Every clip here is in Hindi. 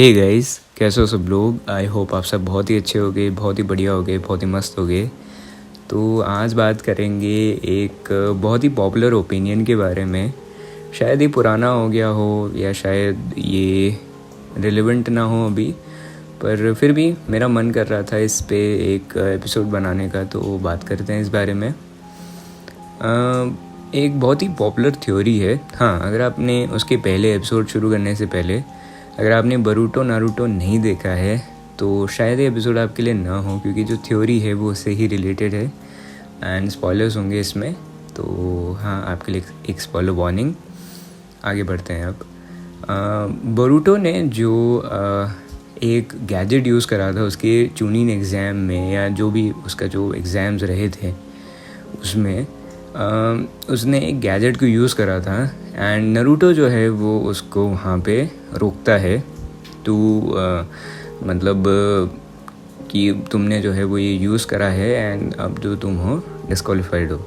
हे गाइस, कैसे हो सब लोग। आई होप आप सब बहुत ही अच्छे होगे, बहुत ही बढ़िया होगे, बहुत ही मस्त होगे। तो आज बात करेंगे एक बहुत ही पॉपुलर ओपिनियन के बारे में। शायद ये पुराना हो गया हो या शायद ये रिलेवेंट ना हो अभी, पर फिर भी मेरा मन कर रहा था इस पे एक एपिसोड बनाने का, तो बात करते हैं इस बारे में। एक बहुत ही पॉपुलर थ्योरी है। हाँ, अगर आपने उसके पहले एपिसोड शुरू करने से पहले अगर आपने बोरुतो नारुतो नहीं देखा है तो शायद ये एपिसोड आपके लिए ना हो, क्योंकि जो थ्योरी है वो उससे ही रिलेटेड है एंड स्पॉयलर्स होंगे इसमें। तो हाँ, आपके लिए एक स्पॉइलर वार्निंग। आगे बढ़ते हैं अब। बोरुतो ने जो एक गैजेट यूज़ करा था उसके चूनिन एग्ज़ाम में, या जो भी उसका जो एग्ज़ाम्स रहे थे उसमें उसने एक गैजेट को यूज़ करा था एंड नारुतो जो है वो उसको वहाँ पे रोकता है। तो मतलब कि तुमने जो है वो ये यूज़ करा है एंड अब जो तुम हो डिस्क्वालीफाइड हो।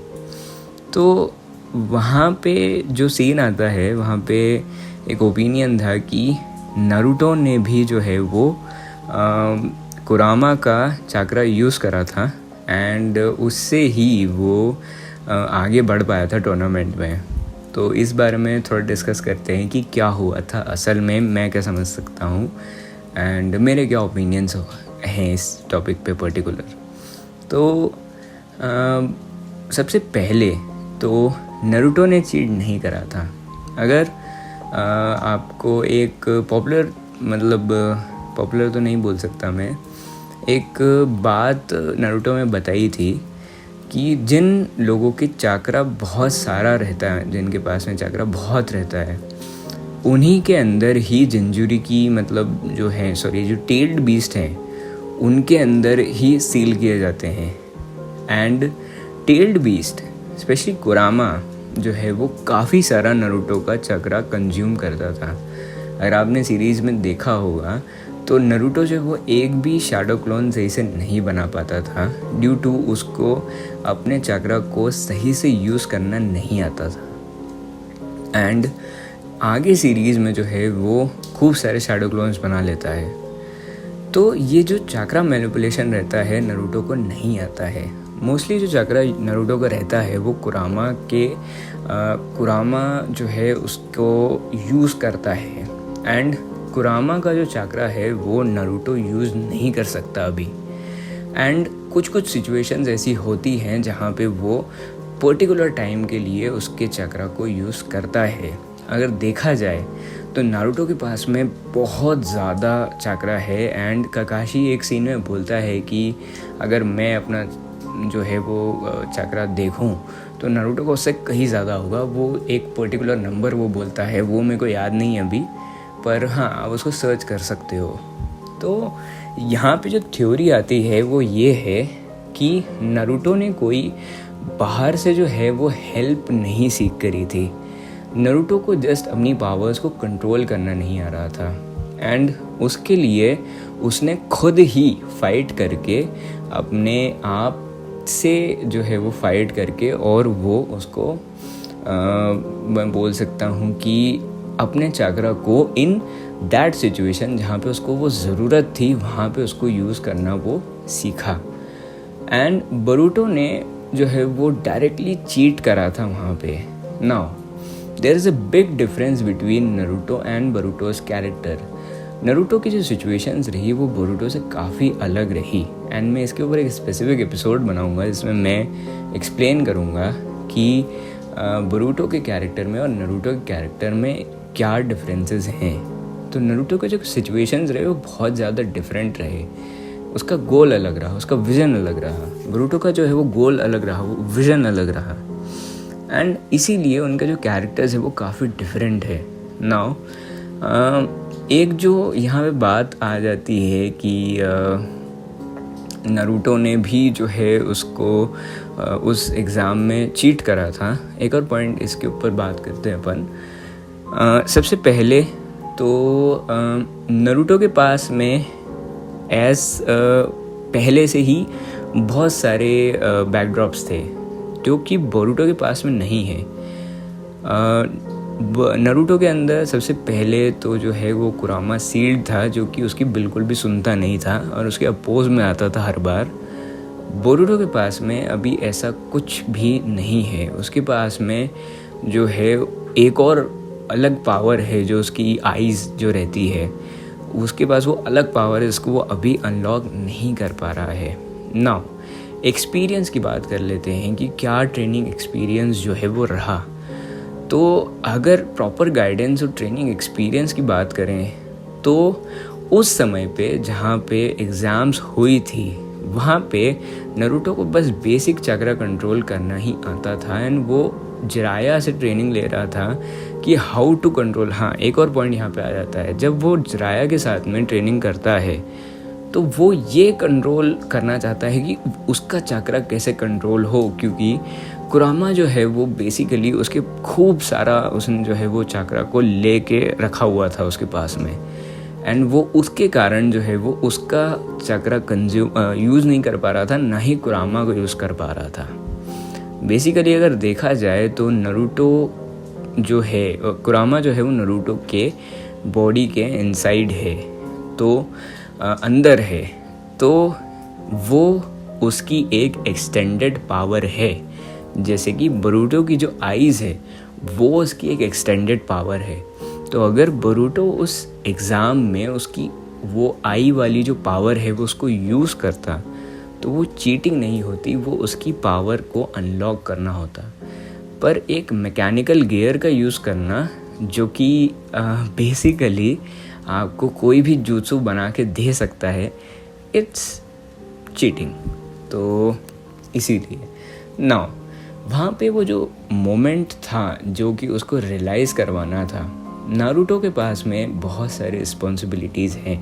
तो वहाँ पे जो सीन आता है, वहाँ पे एक ओपिनियन था कि नारुतो ने भी जो है वो कुरामा का चाक्रा यूज़ करा था एंड उससे ही वो आगे बढ़ पाया था टूर्नामेंट में। तो इस बारे में थोड़ा डिस्कस करते हैं कि क्या हुआ था असल में, मैं क्या समझ सकता हूँ एंड मेरे क्या ओपिनियंस हैं इस टॉपिक पे पर्टिकुलर। तो सबसे पहले तो नारुतो ने चीट नहीं करा था। अगर आपको एक पॉपुलर तो नहीं बोल सकता मैं, एक बात नारुतो में बताई थी कि जिन लोगों के चाक्रा बहुत सारा रहता है, जिनके पास में चाक्रा बहुत रहता है, उन्हीं के अंदर ही जिंजुरी की जो टेल्ड बीस्ट हैं उनके अंदर ही सील किए जाते हैं। एंड टेल्ड बीस्ट स्पेशली कुरामा जो है वो काफ़ी सारा नारुतो का चक्रा कंज्यूम करता था। अगर आपने सीरीज़ में देखा होगा तो नारुतो जो वो एक भी शैडो क्लोन सही से नहीं बना पाता था, ड्यू टू उसको अपने चक्रा को सही से यूज़ करना नहीं आता था। एंड आगे सीरीज़ में जो है वो खूब सारे शैडो क्लोन्स बना लेता है। तो ये जो चक्रा मैनिपुलेशन रहता है नारुतो को नहीं आता है। मोस्टली जो चक्रा नारुतो का रहता है वो कुरामा जो है उसको यूज़ करता है एंड कुरामा का जो चक्रा है वो नारुतो यूज़ नहीं कर सकता अभी। एंड कुछ सिचुएशंस ऐसी होती हैं जहाँ पे वो पर्टिकुलर टाइम के लिए उसके चक्रा को यूज़ करता है। अगर देखा जाए तो नारुतो के पास में बहुत ज़्यादा चक्रा है एंड काकाशी एक सीन में बोलता है कि अगर मैं अपना जो है वो चक्रा देखूं तो नारुतो को उससे कहीं ज़्यादा होगा। वो एक पर्टिकुलर नंबर वो बोलता है, वो मेरे को याद नहीं है अभी, पर हाँ आप उसको सर्च कर सकते हो। तो यहाँ पे जो थ्योरी आती है वो ये है कि नारुतो ने कोई बाहर से जो है वो हेल्प नहीं सीख करी थी। नारुतो को जस्ट अपनी पावर्स को कंट्रोल करना नहीं आ रहा था एंड उसके लिए उसने खुद ही फाइट करके अपने आप से जो है वो फाइट करके, और वो उसको मैं बोल सकता हूँ कि अपने चक्रा को इन दैट सिचुएशन जहाँ पे उसको वो ज़रूरत थी वहाँ पे उसको यूज़ करना वो सीखा। एंड बोरुतो ने जो है वो डायरेक्टली चीट करा था वहाँ पे। Now there is a big difference between Naruto and Boruto's character. Naruto की जो सिचुएशंस रही वो बोरुतो से काफ़ी अलग रही एंड मैं इसके ऊपर एक स्पेसिफिक एपिसोड बनाऊंगा जिसमें मैं एक्सप्लेन करूँगा कि बोरुतो के कैरेक्टर में और नारुतो के कैरेक्टर में क्या डिफरेंसेस हैं। तो नारुतो के जो सिचुएशंस रहे वो बहुत ज़्यादा डिफरेंट रहे, उसका गोल अलग रहा, उसका विज़न अलग रहा। बोरुतो का जो है वो गोल अलग रहा, वो विज़न अलग रहा एंड इसीलिए उनका जो कैरेक्टर्स है वो काफ़ी डिफरेंट है। नाउ एक जो यहाँ पे बात आ जाती है कि नारुतो ने भी जो है उसको उस एग्ज़ाम में चीट करा था। एक और पॉइंट इसके ऊपर बात करते हैं अपन। सबसे पहले तो नारुतो के पास में पहले से ही बहुत सारे बैकड्रॉप्स थे जो कि बोरुतो के पास में नहीं है। नरूटो के अंदर सबसे पहले तो जो है वो कुरामा सील्ड था, जो कि उसकी बिल्कुल भी सुनता नहीं था और उसके अपोज में आता था हर बार। बोरुटो के पास में अभी ऐसा कुछ भी नहीं है। उसके पास में जो है एक और अलग पावर है, जो उसकी आइज़ जो रहती है, उसके पास वो अलग पावर है, इसको वो अभी अनलॉक नहीं कर पा रहा है। नाउ एक्सपीरियंस की बात कर लेते हैं कि क्या ट्रेनिंग एक्सपीरियंस जो है वो रहा। तो अगर प्रॉपर गाइडेंस और ट्रेनिंग एक्सपीरियंस की बात करें तो उस समय पे जहाँ पे एग्ज़ाम्स हुई थी वहाँ पे नरूटो को बस बेसिक चक्रा कंट्रोल करना ही आता था एंड वो जिराया से ट्रेनिंग ले रहा था कि हाउ टू कंट्रोल। हाँ, एक और पॉइंट यहाँ पे आ जाता है, जब वो जिराया के साथ में ट्रेनिंग करता है तो वो ये कंट्रोल करना चाहता है कि उसका चक्रा कैसे कंट्रोल हो, क्योंकि कुरामा जो है वो बेसिकली उसके खूब सारा उसने जो है वो चक्रा को लेके रखा हुआ था उसके पास में, एंड वो उसके कारण जो है वो उसका चक्रा यूज़ नहीं कर पा रहा था, ना ही कुरामा को यूज़ कर पा रहा था। बेसिकली अगर देखा जाए तो नरूटो जो है, कुरामा जो है वो नरूटो के बॉडी के इनसाइड है, तो अंदर है, तो वो उसकी एक एक्सटेंडेड पावर है। जैसे कि बोरुटो की जो आइज़ है वो उसकी एक एक्सटेंडेड पावर है। तो अगर बोरुटो उस एग्ज़ाम में उसकी वो आई वाली जो पावर है वो उसको यूज़ करता तो वो चीटिंग नहीं होती, वो उसकी पावर को अनलॉक करना होता। पर एक मैकेनिकल गियर का यूज़ करना, जो कि बेसिकली आपको कोई भी jutsu बना के दे सकता है, इट्स चीटिंग। तो इसीलिए नाउ वहाँ पे वो जो मोमेंट था जो कि उसको रियलाइज़ करवाना था, नारुतो के पास में बहुत सारी रिस्पॉन्सिबिलिटीज़ हैं,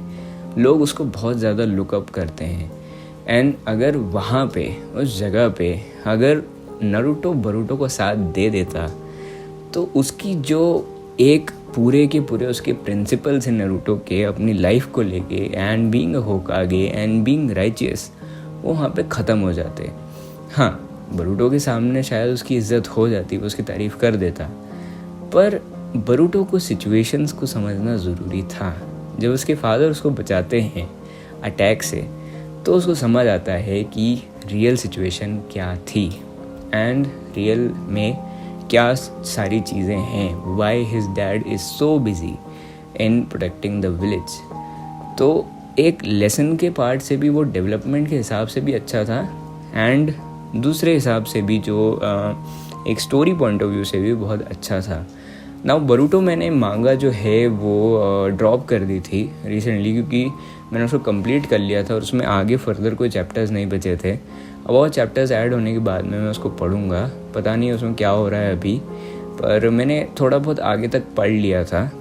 लोग उसको बहुत ज़्यादा लुकअप करते हैं, एंड अगर वहाँ पे उस जगह पे अगर नारुतो बोरुटो को साथ दे देता तो उसकी जो एक पूरे के पूरे उसके प्रिंसिपल्स हैं नारुतो के अपनी लाइफ को लेके, and being a होकागे and being righteous, वो वहाँ पे ख़त्म हो जाते। हाँ, बोरुटो के सामने शायद उसकी इज्जत हो जाती, वो उसकी तारीफ़ कर देता, पर बोरुटो को सिचुएशंस को समझना ज़रूरी था। जब उसके फादर उसको बचाते हैं अटैक से तो उसको समझ आता है कि रियल सिचुएशन क्या थी एंड रियल में क्या सारी चीज़ें हैं, why his dad is so busy in protecting the village. तो एक लेसन के पार्ट से भी वो डेवलपमेंट के हिसाब से भी अच्छा था, एंड दूसरे हिसाब से भी जो एक स्टोरी पॉइंट ऑफ व्यू से भी बहुत अच्छा था। नाउ बोरुटो मैंने मांगा जो है वो ड्रॉप कर दी थी रिसेंटली, क्योंकि मैंने उसको कंप्लीट कर लिया था और उसमें आगे फर्दर कोई चैप्टर्स नहीं बचे थे। अब और चैप्टर्स ऐड होने के बाद में मैं उसको पढ़ूंगा, पता नहीं उसमें क्या हो रहा है अभी, पर मैंने थोड़ा बहुत आगे तक पढ़ लिया था,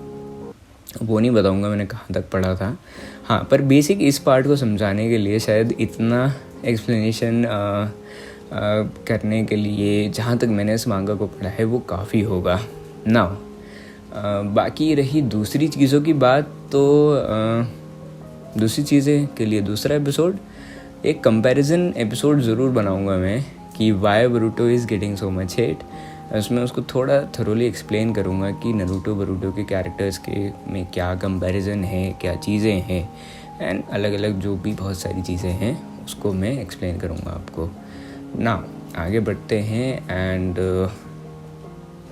वो नहीं बताऊंगा मैंने कहाँ तक पढ़ा था। हाँ, पर बेसिक इस पार्ट को समझाने के लिए शायद इतना एक्सप्लेनेशन करने के लिए जहाँ तक मैंने इस मांगा को पढ़ा है वो काफ़ी होगा। नाउ बाकी रही दूसरी चीज़ों की बात, तो दूसरी चीज़ें के लिए दूसरा एपिसोड, एक कंपैरिजन एपिसोड ज़रूर बनाऊंगा मैं कि why Boruto is getting so much hate. उसमें उसको थोड़ा थरोली एक्सप्लेन करूँगा कि नारुतो बोरुटो के कैरेक्टर्स के में क्या कंपैरिजन है, क्या चीज़ें हैं, एंड अलग अलग जो भी बहुत सारी चीज़ें हैं उसको मैं एक्सप्लेन करूँगा आपको। ना आगे बढ़ते हैं एंड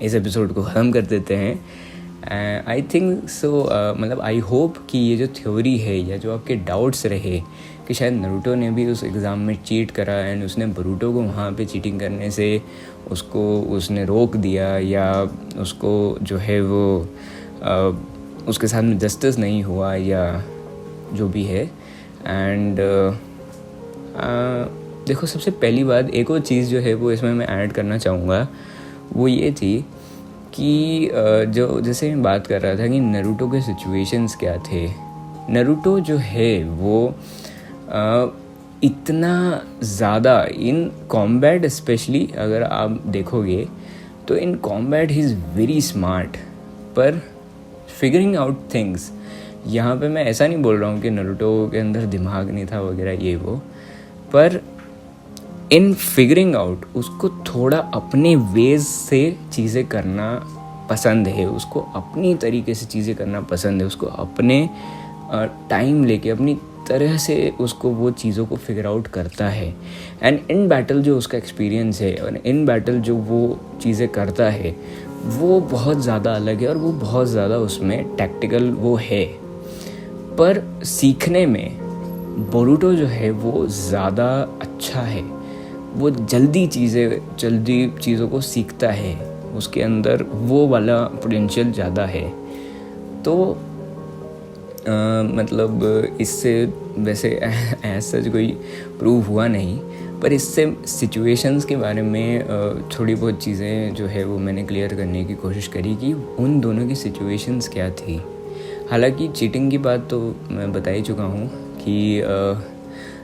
इस एपिसोड को ख़त्म कर देते हैं। आई थिंक सो, मतलब आई होप कि ये जो थ्योरी है या जो आपके डाउट्स रहे कि शायद नारुतो ने भी उस एग्ज़ाम में चीट करा एंड उसने बोरुटो को वहाँ पे चीटिंग करने से उसने रोक दिया, या उसको जो है वो उसके साथ में जस्टिस नहीं हुआ या जो भी है। एंड देखो, सबसे पहली बात एक और चीज़ जो है वो इसमें मैं ऐड करना चाहूँगा, वो ये थी कि जो जैसे मैं बात कर रहा था कि नारुतो के सिचुएशंस क्या थे। नारुतो जो है वो इतना ज़्यादा इन कॉम्बैट, स्पेशली अगर आप देखोगे तो in combat he is very smart, पर फिगरिंग आउट थिंग्स, यहाँ पे मैं ऐसा नहीं बोल रहा हूँ कि नारुतो के अंदर दिमाग नहीं था वगैरह ये वो, पर इन फिगरिंग आउट उसको थोड़ा अपने वेज से चीज़ें करना पसंद है, उसको अपनी तरीके से चीज़ें करना पसंद है, उसको अपने टाइम लेके अपनी तरह से उसको वो चीज़ों को फिगर आउट करता है। एंड इन बैटल जो उसका एक्सपीरियंस है और इन बैटल जो वो चीज़ें करता है वो बहुत ज़्यादा अलग है और वो बहुत ज़्यादा उसमें टैक्टिकल वो है। पर सीखने में बोरुटो जो है वो ज़्यादा अच्छा है, वो जल्दी चीज़ों को सीखता है, उसके अंदर वो वाला पोटेंशियल ज़्यादा है। तो मतलब इससे वैसे ऐसा कोई प्रूव हुआ नहीं, पर इससे सिचुएशंस के बारे में थोड़ी बहुत चीज़ें जो है वो मैंने क्लियर करने की कोशिश करी कि उन दोनों की सिचुएशंस क्या थी। हालांकि चीटिंग की बात तो मैं बता ही चुका हूँ कि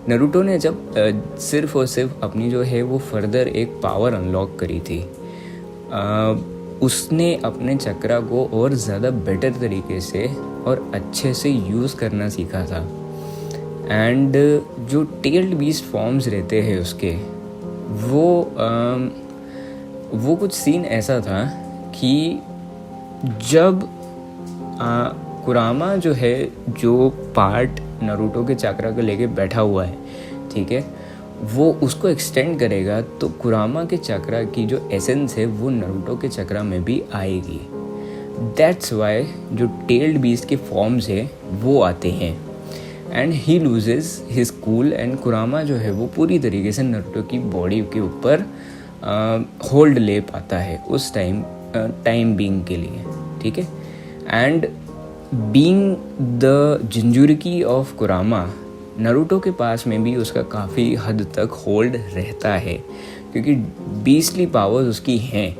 नारुतो ने जब सिर्फ़ और सिर्फ अपनी जो है वो फर्दर एक पावर अनलॉक करी थी, उसने अपने चक्रा को और ज़्यादा बेटर तरीके से और अच्छे से यूज़ करना सीखा था। एंड जो टेल्ड बीस्ट फॉर्म्स रहते हैं उसके वो कुछ सीन ऐसा था कि जब कुरामा जो है जो पार्ट नारुतो के चक्रा को लेके बैठा हुआ है, ठीक है, वो उसको एक्सटेंड करेगा तो कुरामा के चक्रा की जो एसेंस है वो नारुतो के चक्रा में भी आएगी। दैट्स वाई जो टेल्ड बीस्ट के फॉर्म्स है वो आते हैं and he loses his cool and कुरामा जो है वो पूरी तरीके से नारुतो की बॉडी के ऊपर होल्ड ले पाता है उस टाइम बीइंग के लिए, ठीक है। एंड बीइंग द जिंजुरिकी ऑफ कुरामा, नारुतो के पास में भी उसका काफ़ी हद तक होल्ड रहता है क्योंकि बीस्टली पावर्स उसकी हैं,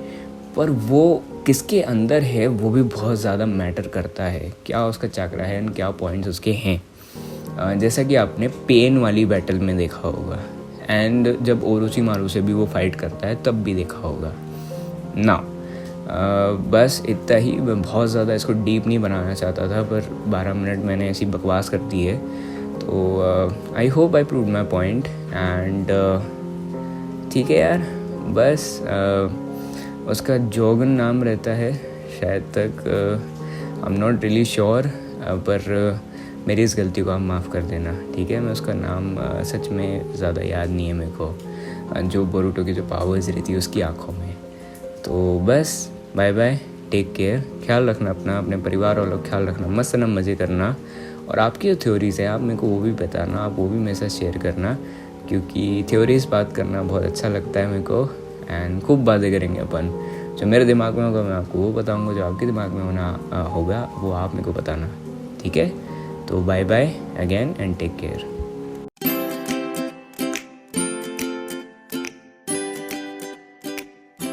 पर वो किसके अंदर है वो भी बहुत ज़्यादा मैटर करता है, क्या उसका चक्रा है एंड क्या पॉइंट्स उसके हैं। जैसा कि आपने पेन वाली बैटल में देखा होगा एंड जब ओरोचिमारू से भी वो फाइट करता है तब भी देखा होगा ना। बस इतना ही, मैं बहुत ज़्यादा इसको डीप नहीं बनाना चाहता था पर 12 मिनट मैंने ऐसी बकवास कर दी है। तो I hope I prove my point and ठीक है यार। बस उसका जोगन नाम रहता है शायद तक, I am not really sure, पर मेरी इस गलती को आप माफ़ कर देना, ठीक है। मैं उसका नाम सच में ज़्यादा याद नहीं है मेरे को, जो बोरुटो की जो पावर्स रहती है उसकी आँखों में। तो बस बाय बाय, टेक केयर, ख्याल रखना अपना, अपने परिवार वालों का ख्याल रखना, मस्त ना मज़े करना, और आपकी जो थ्योरीज़ है आप मेरे को वो भी बताना, आप वो भी मेरे साथ शेयर करना, क्योंकि थ्योरीज़ बात करना बहुत अच्छा लगता है मेरे को। एंड खूब बातें करेंगे अपन, जो मेरे दिमाग में होगा मैं आपको वो बताऊंगा, जो आपके दिमाग में होना होगा वो आप मेरे को बताना, ठीक है। तो bye bye again and take care.